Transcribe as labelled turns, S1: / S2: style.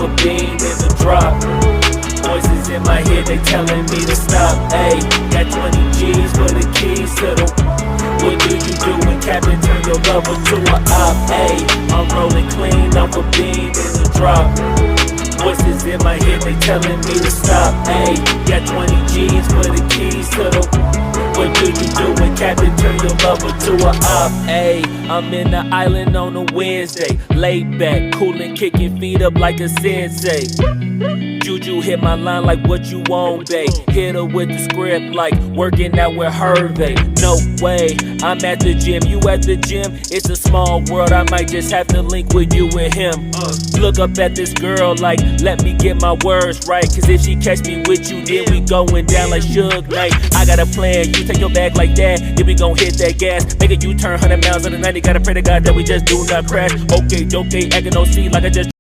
S1: a bean in the drop. Voices in my head, they telling me to stop. Ayy, got 20 G's for the keys to the. What do you do when Captain turn your lover to a op? Ayy, I'm rolling clean off a bean in the drop. Voices in my head, they telling me to stop. Ayy, got 20 G's for the keys to the. What do you do when Captain turn your lover to a op? Ayy, I'm in the island on a Wednesday, laid back, coolin', kicking feet up like a sensei. Juju hit my line like what you want, babe. Hit her with the script like working out with Hervey. No way, I'm at the gym, you at the gym. It's a small world, I might just have to link with you and him. Look up at this girl like, let me get my words right. Cause if she catch me with you, then we going down like Suge Knight. I got a plan, you take your bag like that, then we gon' hit that gas. Make a U-turn 100 miles on the 90, gotta pray to God that we just do not crash. Okay, acting no C like I just